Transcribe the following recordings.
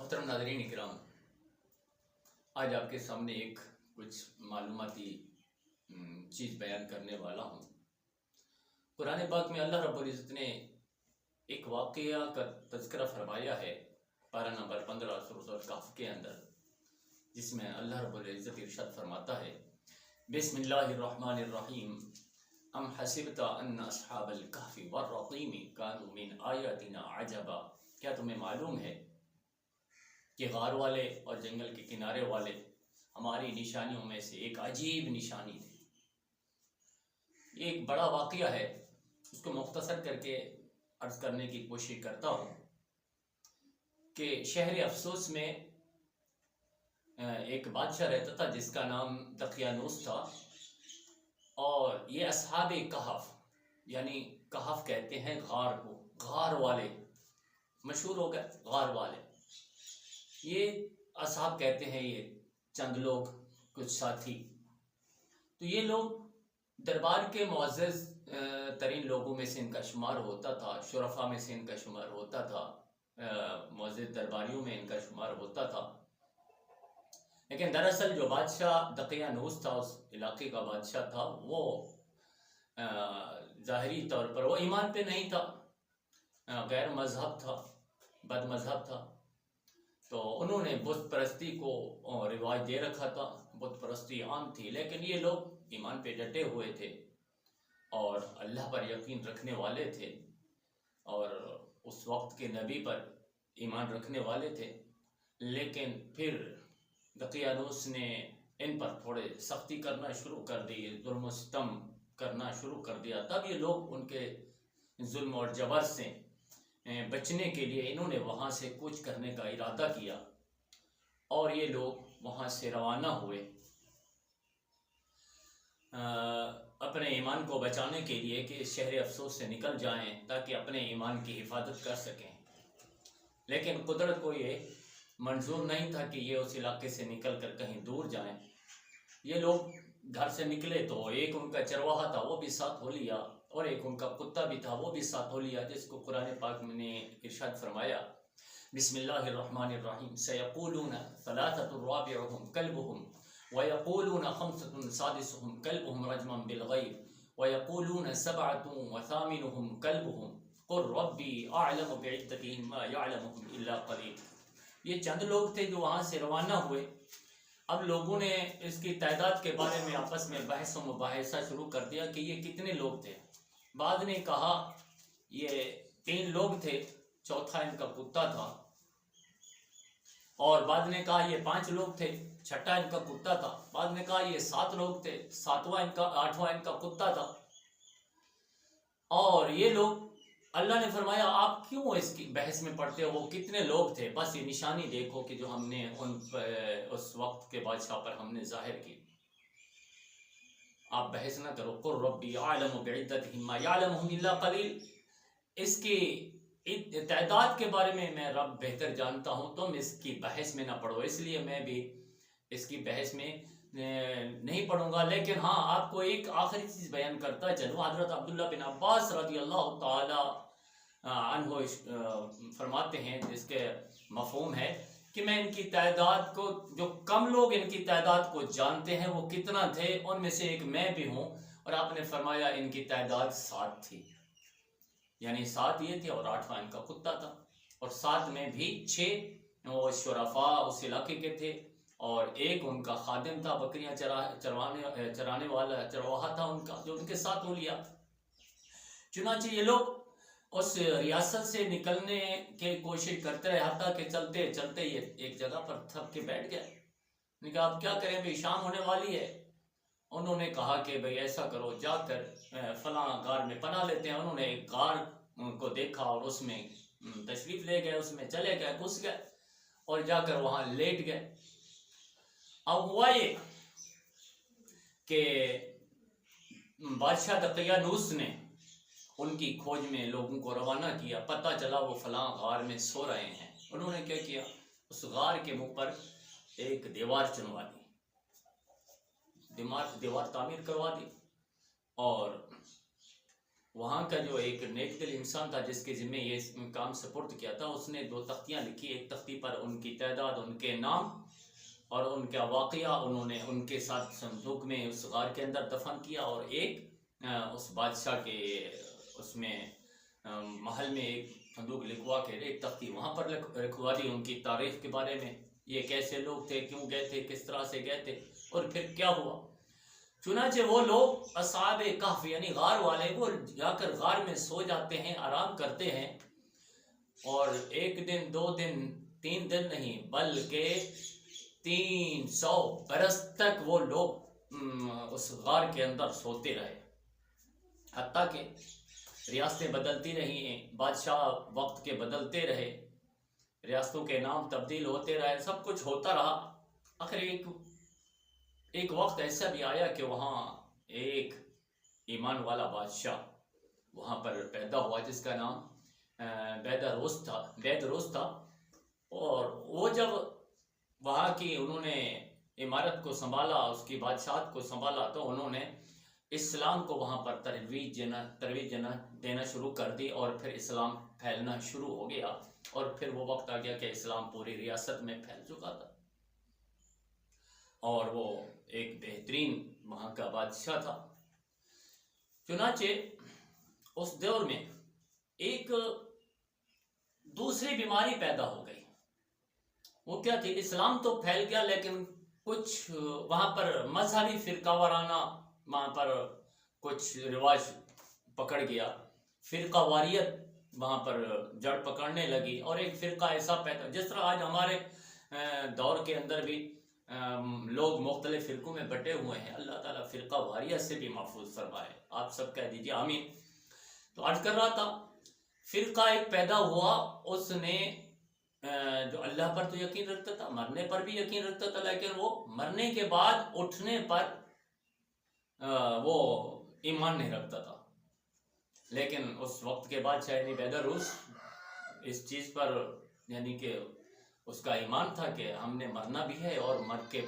محترم ناظرین اکرام، آج آپ کے سامنے ایک کچھ معلوماتی چیز بیان کرنے والا ہوں۔ قرآن پاک میں اللہ رب العزت نے ایک واقعہ کا تذکرہ فرمایا ہے، پارہ نمبر 15 سورۃ الکہف کے اندر، جس میں اللہ رب العزت ارشاد فرماتا ہے: بسم اللہ الرحمن الرحیم، ام حسبت ان اصحاب الکہف والرقیم کانوا من آیاتنا عجبا۔ کیا تمہیں معلوم ہے کہ غار والے اور جنگل کے کنارے والے ہماری نشانیوں میں سے ایک عجیب نشانی تھی؟ یہ ایک بڑا واقعہ ہے، اس کو مختصر کر کے عرض کرنے کی کوشش کرتا ہوں کہ شہر افسوس میں ایک بادشاہ رہتا تھا جس کا نام دقیانوس تھا، اور یہ اصحاب کہف، یعنی کہف کہتے ہیں غار کو، غار والے مشہور ہو گئے، غار والے یہ اصحاب کہتے ہیں، یہ چند لوگ، کچھ ساتھی۔ تو یہ لوگ دربار کے معزز ترین لوگوں میں سے ان کا شمار ہوتا تھا، شرفاء میں سے ان کا شمار ہوتا تھا، معزز درباریوں میں ان کا شمار ہوتا تھا۔ لیکن دراصل جو بادشاہ دقیانوس تھا، اس علاقے کا بادشاہ تھا، وہ ظاہری طور پر وہ ایمان پہ نہیں تھا، غیر مذہب تھا، بد مذہب تھا۔ تو انہوں نے بت پرستی کو رواج دے رکھا تھا، بت پرستی عام تھی، لیکن یہ لوگ ایمان پہ ڈٹے ہوئے تھے اور اللہ پر یقین رکھنے والے تھے، اور اس وقت کے نبی پر ایمان رکھنے والے تھے۔ لیکن پھر دقیانوس نے ان پر تھوڑے سختی کرنا شروع کر دی، ظلم و ستم کرنا شروع کر دیا۔ تب یہ لوگ ان کے ظلم اور جبر سے بچنے کے لیے انہوں نے وہاں سے کوچ کرنے کا ارادہ کیا، اور یہ لوگ وہاں سے روانہ ہوئے اپنے ایمان کو بچانے کے لیے کہ اس شہر افسوس سے نکل جائیں تاکہ اپنے ایمان کی حفاظت کر سکیں۔ لیکن قدرت کو یہ منظور نہیں تھا کہ یہ اس علاقے سے نکل کر کہیں دور جائیں۔ یہ لوگ گھر سے نکلے تو ایک ان کا چرواہا تھا، وہ بھی ساتھ ہو لیا، اور ایک ان کا کتا بھی تھا، وہ بھی ساتھ ہو لیا، جس کو قرآن پاک میں نے ارشاد فرمایا: بسم اللہ الرحمن الرحیم، سیقولون ثلاثۃ رابعهم کلبهم ویقولون خمسۃ سادسهم کلبهم رجما بالغیب ویقولون سبعۃ وثامنهم کلبهم قل ربی اعلم بعدتهم ما یعلمهم الا قلیل۔ یہ چند لوگ تھے جو وہاں سے روانہ ہوئے۔ اب لوگوں نے اس کی تعداد کے بارے میں آپس میں بحث و مباحثہ شروع کر دیا کہ یہ کتنے لوگ تھے۔ بعض نے کہا یہ 3 لوگ تھے، چوتھا ان کا کتا تھا، اور بعض نے کہا یہ 5 لوگ تھے، چھٹا ان کا کتا تھا، بعض نے کہا یہ 7 لوگ تھے، 8واں ان کا کتا تھا۔ اور یہ لوگ، اللہ نے فرمایا آپ کیوں اس کی بحث میں پڑتے ہو، وہ کتنے لوگ تھے، بس یہ نشانی دیکھو کہ جو ہم نے اس وقت کے بادشاہ پر ہم نے ظاہر کی، آپ بحث نہ کرو۔ قل ربی اعلم بعدتهم ما یعلمهم الا قلیل، اس کی تعداد کے بارے میں رب بہتر جانتا ہوں، تم اس کی بحث میں نہ پڑھو، اس لیے میں بھی اس کی بحث میں نہیں پڑھوں گا۔ لیکن ہاں، آپ کو ایک آخری چیز بیان کرتا چلو۔ حضرت عبداللہ بن عباس رضی اللہ تعالی عنہ فرماتے ہیں، جس کے مفہوم ہے کہ میں ان کی تعداد کو، جو کم لوگ ان کی تعداد کو جانتے ہیں وہ کتنا تھے، ان میں سے ایک میں بھی ہوں، اور آپ نے فرمایا ان کی تعداد 7 تھی، یعنی 7 یہ تھے اور 8واں ان کا کتا تھا، اور 7 میں بھی 6 وہ شرفاء اس علاقے کے تھے، اور ایک ان کا خادم تھا، بکریاں چرانے والا چرواہا تھا ان کا، جو ان کے ساتھ ہو لیا۔ چنانچہ یہ لوگ اس ریاست سے نکلنے کی کوشش کرتے رہے، حتیٰ کہ چلتے چلتے یہ ایک جگہ پر تھک کے بیٹھ گئے۔ انہوں نے کہا اب کیا کریں بھئی، شام ہونے والی ہے۔ انہوں نے کہا کہ بھئی ایسا کرو، جا کر فلاں غار میں پناہ لیتے ہیں۔ انہوں نے ایک غار کو دیکھا اور اس میں تشریف لے گئے، اس میں چلے گئے، گھس گئے اور جا کر وہاں لیٹ گئے۔ اب ہوا یہ کہ بادشاہ دقیانوس نے ان کی کھوج میں لوگوں کو روانہ کیا، پتہ چلا وہ فلاں غار میں سو رہے ہیں۔ انہوں نے کیا کیا، اس غار کے منہ پر ایک دیوار چنوا دی، دیوار تعمیر کروا دی، اور وہاں کا جو ایک نیک دل انسان تھا جس کے ذمہ یہ کام سپرد کیا تھا، اس نے 2 تختیاں لکھی، ایک تختی پر ان کی تعداد، ان کے نام اور ان کا واقعہ انہوں نے ان کے ساتھ صندوق میں اس غار کے اندر دفن کیا، اور ایک اس بادشاہ کے اس میں محل میں ایک صندوق لکھوا کے ایک تختی وہاں پر رکھوا دی ان کی تاریخ کے بارے میں، یہ کیسے لوگ تھے، کیوں گئے تھے، کس طرح سے گئے تھے اور پھر کیا ہوا۔ چنانچہ وہ لوگ اصحاب کہف یعنی غار والے وہ جا کر غار میں سو جاتے ہیں، آرام کرتے ہیں، اور 1 دن 2 دن 3 دن نہیں بلکہ 300 برس تک وہ لوگ اس غار کے اندر سوتے رہے، حتیٰ کہ ریاستیں بدلتی رہی ہیں، بادشاہ وقت کے بدلتے رہے، ریاستوں کے نام تبدیل ہوتے رہے، سب کچھ ہوتا رہا۔ آخر ایک وقت ایسا بھی آیا کہ وہاں ایک ایمان والا بادشاہ وہاں پر پیدا ہوا جس کا نام بیدروس تھا، اور وہ جب وہاں کی انہوں نے عمارت کو سنبھالا، اس کی بادشاہت کو سنبھالا، تو انہوں نے اسلام کو وہاں پر ترویج دینا شروع کر دی، اور پھر اسلام پھیلنا شروع ہو گیا، اور پھر وہ وقت آ گیا کہ اسلام پوری ریاست میں پھیل چکا تھا، اور وہ ایک بہترین وہاں کا بادشاہ تھا۔ چنانچہ اس دور میں ایک دوسری بیماری پیدا ہو گئی، وہ کیا تھی؟ اسلام تو پھیل گیا لیکن کچھ وہاں پر مذہبی فرقہ وارانہ وہاں پر کچھ رواج پکڑ گیا، فرقہ واریت وہاں پر جڑ پکڑنے لگی، اور ایک فرقہ ایسا پیدا، جس طرح آج ہمارے دور کے اندر بھی لوگ مختلف فرقوں میں بٹے ہوئے ہیں، اللہ تعالیٰ فرقہ واریت سے بھی محفوظ فرمائے، آپ سب کہہ دیجیے آمین۔ تو عرض کر رہا تھا، فرقہ ایک پیدا ہوا، اس نے جو اللہ پر تو یقین رکھتا تھا، مرنے پر بھی یقین رکھتا تھا، لیکن وہ مرنے کے بعد اٹھنے پر وہ ایمان نہیں رکھتا تھا۔ لیکن اس وقت کے بعد یعنی بیدروس اس چیز پر یعنی کہ اس کا ایمان تھا کہ ہم نے مرنا بھی ہے اور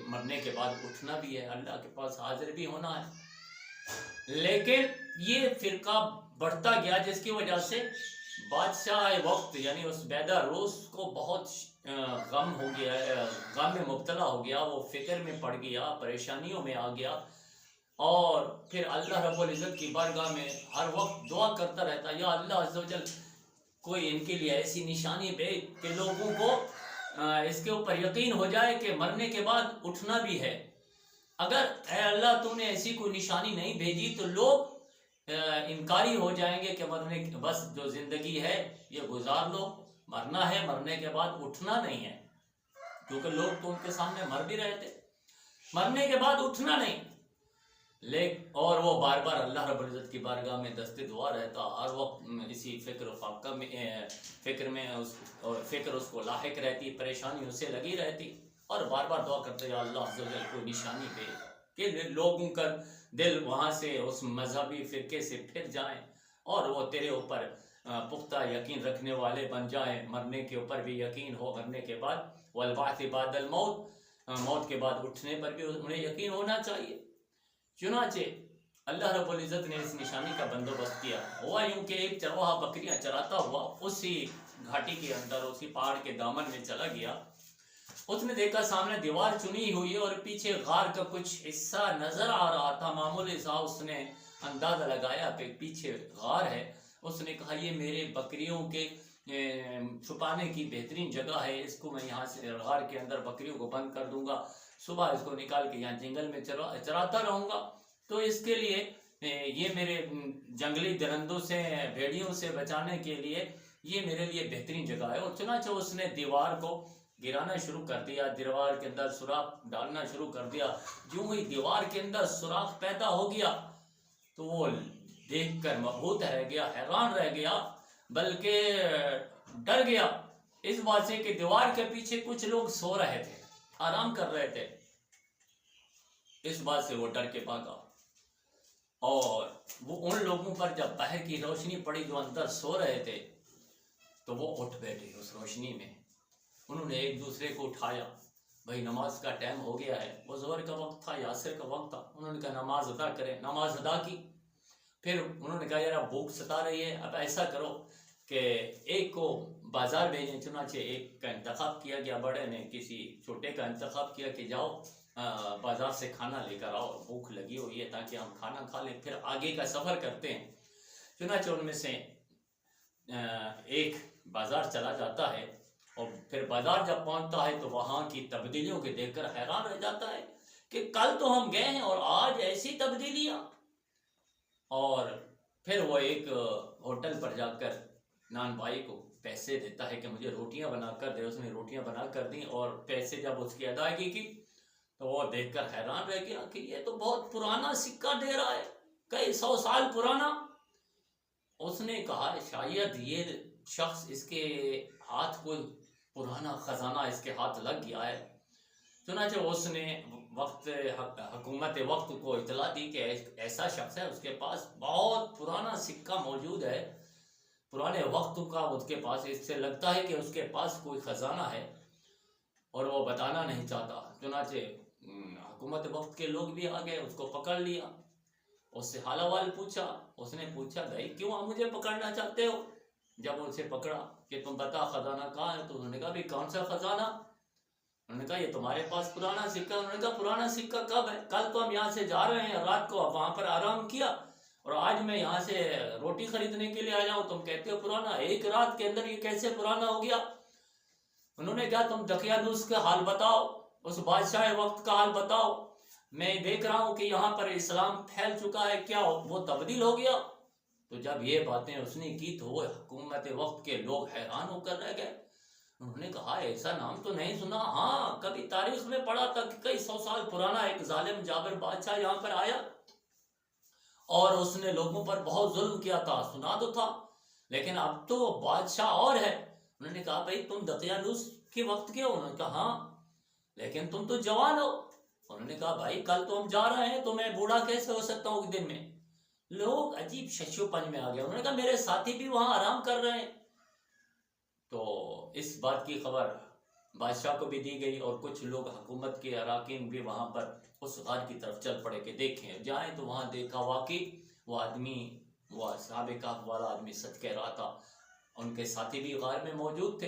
مرنے کے بعد اٹھنا بھی ہے، اللہ کے پاس حاضر بھی ہونا ہے۔ لیکن یہ فرقہ بڑھتا گیا، جس کی وجہ سے بادشاہ وقت یعنی اس بیدروس کو بہت غم ہو گیا، غم میں مبتلا ہو گیا، وہ فکر میں پڑ گیا، پریشانیوں میں آ گیا، اور پھر اللہ رب العزت کی بارگاہ میں ہر وقت دعا کرتا رہتا، یا اللہ عز و جل کوئی ان کے لیے ایسی نشانی بھیج کہ لوگوں کو اس کے اوپر یقین ہو جائے کہ مرنے کے بعد اٹھنا بھی ہے۔ اگر اے اللہ تم نے ایسی کوئی نشانی نہیں بھیجی تو لوگ انکاری ہو جائیں گے کہ مرنے بس جو زندگی ہے یہ گزار لو، مرنا ہے، مرنے کے بعد اٹھنا نہیں ہے، کیونکہ لوگ تو ان کے سامنے مر بھی رہے تھے، مرنے کے بعد اٹھنا نہیں۔ اور وہ بار بار اللہ رب العزت کی بارگاہ میں دست دعا رہتا، ہر وقت اسی فکر و فاقہ میں فکر اس کو لاحق رہتی، پریشانی اسے لگی رہتی، اور بار بار دعا کرتے یا اللہ عز و جل کوئی نشانی دے کہ لوگوں کا دل وہاں سے اس مذہبی فرقے سے پھر جائیں اور وہ تیرے اوپر پختہ یقین رکھنے والے بن جائیں، مرنے کے اوپر بھی یقین ہو، مرنے کے بعد والبعث بعد الموت، موت کے بعد اٹھنے پر بھی انہیں یقین ہونا چاہیے۔ چنانچہ اللہ رب العزت نے اس نشانی کا بندوبست کیا۔ ہوا یوں کہ ایک چرواہا بکریاں چراتا ہوا اسی گھاٹی کے اندر، اسی پہاڑ کے دامن میں چلا گیا، اس نے دیکھا سامنے دیوار چنی ہوئی اور پیچھے غار کا کچھ حصہ نظر آ رہا تھا، معمولی سا اس نے اندازہ لگایا کہ پیچھے غار ہے۔ اس نے کہا یہ میرے بکریوں کے چھپانے کی بہترین جگہ ہے، اس کو میں یہاں سے غار کے اندر بکریوں کو بند کر دوں گا، صبح اس کو نکال کے یہاں جنگل میں چراتا رہوں گا، تو اس کے لیے یہ میرے جنگلی درندوں سے، بھیڑیوں سے بچانے کے لیے یہ میرے لیے بہترین جگہ ہے۔ اور چنانچہ اس نے دیوار کو گرانا شروع کر دیا، دیوار کے اندر سوراخ ڈالنا شروع کر دیا۔ جو ہی دیوار کے اندر سوراخ پیدا ہو گیا تو وہ دیکھ کر مبہوت رہ گیا، حیران رہ گیا، بلکہ ڈر گیا اس بات سے کہ دیوار کے پیچھے کچھ لوگ سو رہے تھے، آرام کر رہے تھے۔ اس بات سے وہ ڈر کے بھاگا، اور وہ ان لوگوں پر جب باہر کی روشنی پڑی جو اندر سو رہے تھے تو وہ اٹھ بیٹھے اس روشنی میں، انہوں نے ایک دوسرے کو اٹھایا، بھائی نماز کا ٹائم ہو گیا ہے، وہ ظہر کا وقت تھا یا عصر کا وقت تھا، انہوں نے کہا نماز ادا کریں، نماز ادا کی، پھر انہوں نے کہا یار اب بھوک ستا رہی ہے، اب ایسا کرو کہ ایک کو بازار بھیجیں۔ چنانچہ ایک کا انتخاب کیا گیا، بڑے نے کسی چھوٹے کا انتخاب کیا کہ جاؤ بازار سے کھانا لے کر آؤ، بھوک لگی ہوئی ہے تاکہ ہم کھانا کھا لیں، پھر آگے کا سفر کرتے ہیں۔ چنانچہ ان میں سے ایک بازار چلا جاتا ہے، اور پھر بازار جب پہنچتا ہے تو وہاں کی تبدیلیوں کے دیکھ کر حیران رہ جاتا ہے کہ کل تو ہم گئے ہیں اور آج ایسی تبدیلیاں۔ اور پھر وہ ایک ہوٹل پر جا کر نان بھائی کو پیسے دیتا ہے کہ مجھے روٹیاں بنا کر دے۔ اس نے روٹیاں بنا کر دیں، اور پیسے جب اس کی ادائیگی کی تو وہ دیکھ کر حیران رہ گیا کہ یہ تو بہت پرانا سکہ دے رہا ہے، کئی 100 سال پرانا۔ اس نے کہا شاید یہ شخص، اس کے ہاتھ کوئی پرانا خزانہ اس کے ہاتھ لگ گیا ہے۔ چنانچہ اس نے حکومت وقت کو اطلاع دی کہ ایسا شخص ہے، اس کے پاس بہت پرانا سکہ موجود ہے، پرانے وقت کا اس کے پاس، اس سے لگتا ہے کہ اس کے پاس کوئی خزانہ ہے اور وہ بتانا نہیں چاہتا۔ چنانچہ حکومت وقت کے لوگ بھی آ گئے، اس کو پکڑ لیا، اس سے حال احوال پوچھا۔ اس نے پوچھا بھائی کیوں آپ مجھے پکڑنا چاہتے ہو؟ جب ان سے پکڑا کہ تم بتا خزانہ کہاں ہے، تو انہوں نے کہا بھی کون سا خزانہ؟ انہوں نے کہا یہ تمہارے پاس پرانا سکہ۔ انہوں نے کہا پرانا سکہ کب ہے؟ کل تو ہم یہاں سے جا رہے ہیں، رات کو وہاں پر آرام کیا، اور آج میں یہاں سے روٹی خریدنے کے لیے آیا ہوں، تم کہتے ہو پرانا؟ ایک رات کے اندر یہ کیسے پرانا ہو گیا؟ انہوں نے کہا تم دقیانوس کا حال بتاؤ، اس بادشاہ وقت کا حال بتاؤ، میں دیکھ رہا ہوں کہ یہاں پر اسلام پھیل چکا ہے، کیا وہ تبدیل ہو گیا؟ تو جب یہ باتیں اس نے کی تو وہ حکومت وقت کے لوگ حیران ہو کر رہ گئے۔ انہوں نے کہا ایسا نام تو نہیں سنا، ہاں کبھی تاریخ میں پڑھا تھا کہ کئی 100 سال پرانا ایک ظالم جابر بادشاہ یہاں پر آیا اور اس نے لوگوں پر بہت ظلم کیا تھا، سنا تو تھا، لیکن اب تو بادشاہ اور ہے۔ انہوں نے کہا بھائی تم دقیانوس کے وقت کے ہو؟ انہوں نے کہا ہاں، لیکن تم تو جوان ہو۔ انہوں نے کہا بھائی کل تو ہم جا رہے ہیں، تو میں بوڑھا کیسے ہو سکتا ہوں دن میں؟ لوگ عجیب ششو پنج میں آ گئے۔ انہوں نے کہا میرے ساتھی بھی وہاں آرام کر رہے ہیں۔ تو اس بات کی خبر بادشاہ کو بھی دی گئی، اور کچھ لوگ حکومت کے اراکین بھی وہاں پر اس غار کی طرف چل پڑے کہ دیکھیں جائیں، تو وہاں دیکھا واقعی وہ آدمی، وہ اصحاب کہف والا آدمی سچ کہہ رہا تھا، ان کے ساتھی بھی غار میں موجود تھے،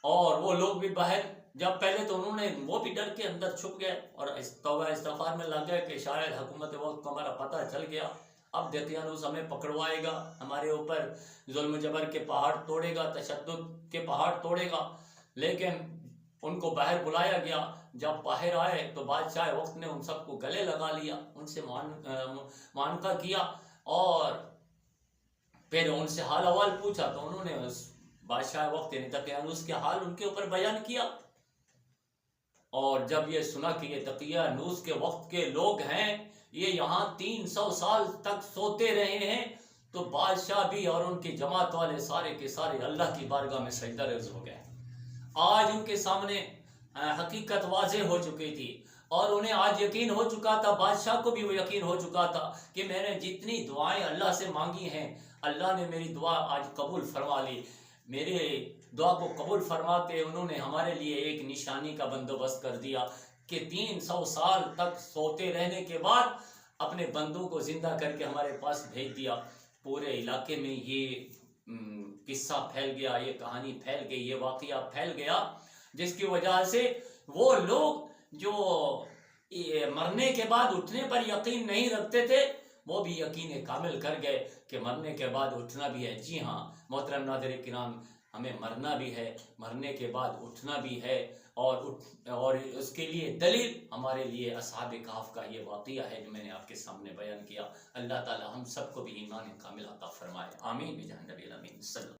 اور وہ لوگ بھی باہر۔ جب پہلے تو انہوں نے وہ بھی ڈر کے اندر چھپ گئے اور توبہ استغفار میں لگ گئے کہ شاید حکومت وقت کو ہمارا پتہ چل گیا، اب دقیانوس ہمیں پکڑوائے گا، ہمارے اوپر ظلم جبر کے پہاڑ توڑے گا، تشدد کے پہاڑ توڑے گا۔ لیکن ان کو باہر بلایا گیا، جب باہر آئے تو بادشاہ وقت نے ان سب کو گلے لگا لیا، ان سے معانقہ کیا، اور پھر ان سے حال احوال پوچھا، تو انہوں نے اس بادشاہ وقت یعنی دقیانوس کے حال ان کے اوپر بیان کیا۔ اور جب یہ سنا کہ یہ دقیانوس کے وقت کے لوگ ہیں، یہ یہاں 300 سال تک سوتے رہے ہیں، تو بادشاہ بھی اور ان کی جماعت والے سارے کے سارے اللہ کی بارگاہ میں سجدہ ریز ہو گئے۔ آج ان کے سامنے حقیقت واضح ہو چکی تھی، اور انہیں آج یقین ہو چکا تھا، بادشاہ کو بھی وہ یقین ہو چکا تھا کہ میں نے جتنی دعائیں اللہ سے مانگی ہیں، اللہ نے میری دعا آج قبول فرما لی۔ میرے دعا کو قبول فرما کے انہوں نے ہمارے لیے ایک نشانی کا بندوبست کر دیا کہ 300 سال تک سوتے رہنے کے بعد اپنے بندوں کو زندہ کر کے ہمارے پاس بھیج دیا۔ پورے علاقے میں یہ قصہ پھیل گیا، یہ کہانی پھیل گئی، یہ واقعہ پھیل گیا، جس کی وجہ سے وہ لوگ جو مرنے کے بعد اٹھنے پر یقین نہیں رکھتے تھے، وہ بھی یقین کامل کر گئے کہ مرنے کے بعد اٹھنا بھی ہے۔ جی ہاں محترم ناظرین کرام، ہمیں مرنا بھی ہے، مرنے کے بعد اٹھنا بھی ہے، اور اس کے لیے دلیل ہمارے لیے اصحاب کہف کا یہ واقعہ ہے جو میں نے آپ کے سامنے بیان کیا۔ اللہ تعالی ہم سب کو بھی ایمان کامل عطا فرمائے، آمین بجاہ نبی الامین صلی اللہ